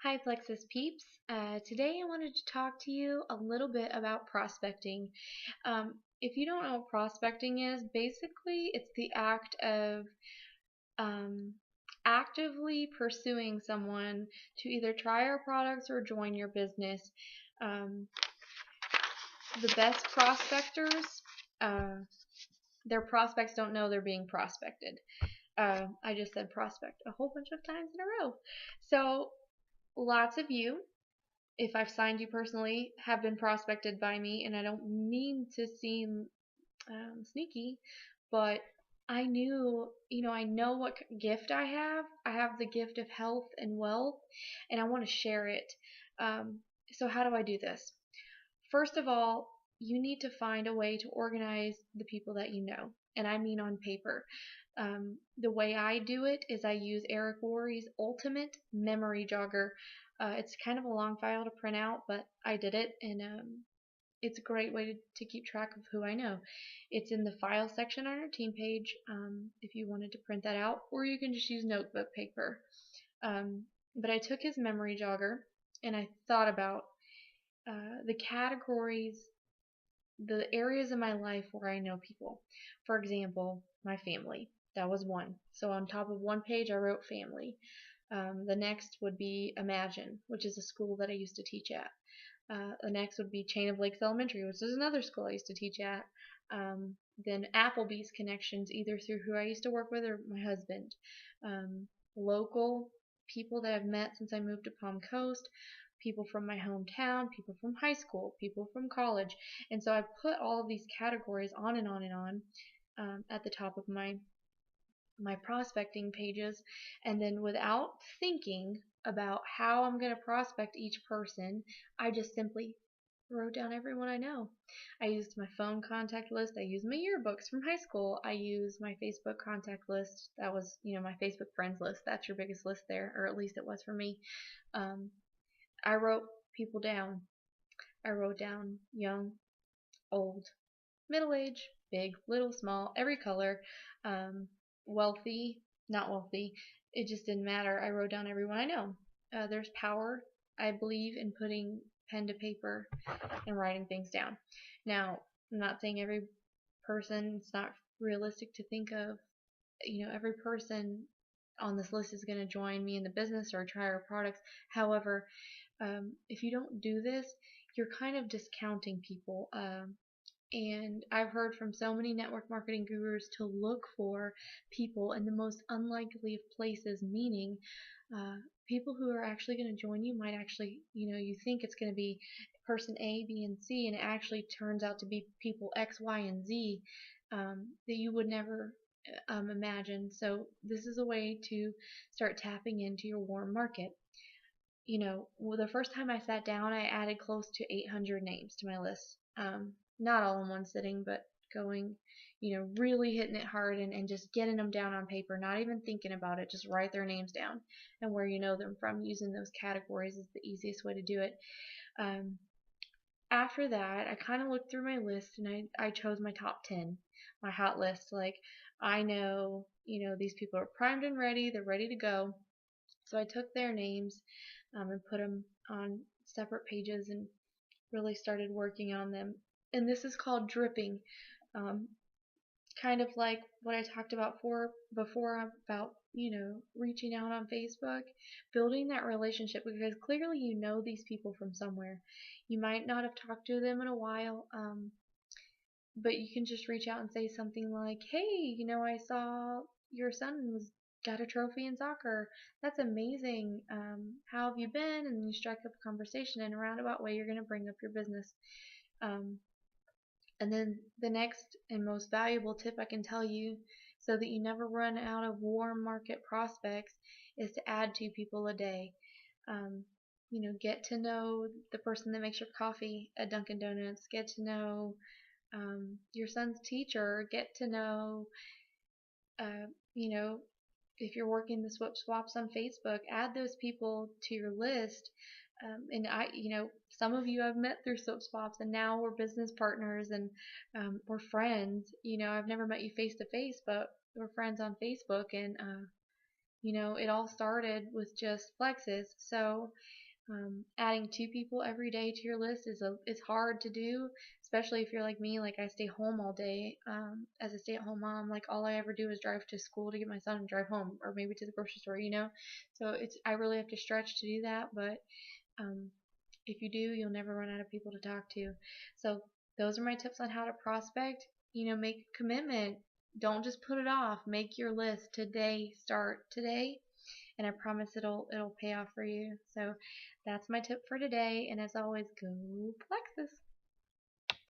Hi, Plexus peeps. Today I wanted to talk to you a little bit about prospecting. If you don't know what prospecting is, basically it's the act of um, actively pursuing someone to either try your products or join your business. Um, the best prospectors, uh, their prospects don't know they're being prospected. I just said prospect a whole bunch of times in a row. So, lots of you, if I've signed you personally, have been prospected by me, and I don't mean to seem sneaky, but I know what gift I have. I have the gift of health and wealth, and I want to share it. Um, so, how do I do this? First of all, you need to find a way to organize the people that you know, and I mean on paper. The way I do it is I use Eric Worre's Ultimate Memory Jogger. It's kind of a long file to print out, but I did it, and it's a great way to keep track of who I know. It's in the file section on our team page if you wanted to print that out, or you can just use notebook paper. But I took his memory jogger and I thought about the categories, the areas of my life where I know people. For example, my family. That was one. So on top of one page, I wrote family. The next would be Imagine, which is a school that I used to teach at. The next would be Chain of Lakes Elementary, which is another school I used to teach at. Then Applebee's connections, either through who I used to work with or my husband. Local people that I've met since I moved to Palm Coast, people from my hometown, people from high school, people from college. And so I put all of these categories on and on and on at the top of my prospecting pages, and then without thinking about how I'm going to prospect each person, I just simply wrote down everyone I know. I used my phone contact list. I used my yearbooks from high school. I used my Facebook contact list. That was, my Facebook friends list. That's your biggest list there, or at least it was for me. Um, I wrote people down. I wrote down young, old, middle age, big, little, small, every color, wealthy, not wealthy. It just didn't matter. I wrote down everyone I know. There's power, I believe, in putting pen to paper and writing things down. Now, I'm not saying every person, it's not realistic to think of, every person on this list is going to join me in the business or try our products. However, if you don't do this, you're kind of discounting people. And I've heard from so many network marketing gurus to look for people in the most unlikely of places, meaning people who are actually going to join you might actually, you think it's going to be person A, B, and C, and it actually turns out to be people X, Y, and Z that you would never imagine. So this is a way to start tapping into your warm market. Well, the first time I sat down, I added close to 800 names to my list. Not all in one sitting, but going, really hitting it hard and just getting them down on paper, not even thinking about it, just write their names down and where you know them from. Using those categories is the easiest way to do it. Um, After that, I kind of looked through my list and I chose my top 10, my hot list. Like, I know, these people are primed and ready, they're ready to go. So I took their names and put them on separate pages and really started working on them. And this is called dripping. Um, Kind of like what I talked about before about, reaching out on Facebook, building that relationship, because clearly you know these people from somewhere. You might not have talked to them in a while, but you can just reach out and say something like, "Hey, I saw your son was got a trophy in soccer. That's amazing. How have you been?" And you strike up a conversation in a roundabout way. You're going to bring up your business. Um, and then the next and most valuable tip I can tell you, so that you never run out of warm market prospects, is to add 2 people a day. Um, get to know the person that makes your coffee at Dunkin' Donuts. Get to know your son's teacher. Get to know, uh, you know, if you're working the swip swaps on Facebook, add those people to your list. And some of you I've met through swip swaps, and now we're business partners and we're friends. I've never met you face to face, but we're friends on Facebook, and it all started with just Plexus. So adding 2 people every day to your list is hard to do, especially if you're like me. Like I stay home all day as a stay-at-home mom. Like all I ever do is drive to school to get my son and drive home, or maybe to the grocery store. So I really have to stretch to do that. But um, if you do, you'll never run out of people to talk to. So those are my tips on how to prospect. Make a commitment. Don't just put it off. Make your list today. Start today, and I promise it'll pay off for you. So that's my tip for today, and as always, go Plexus.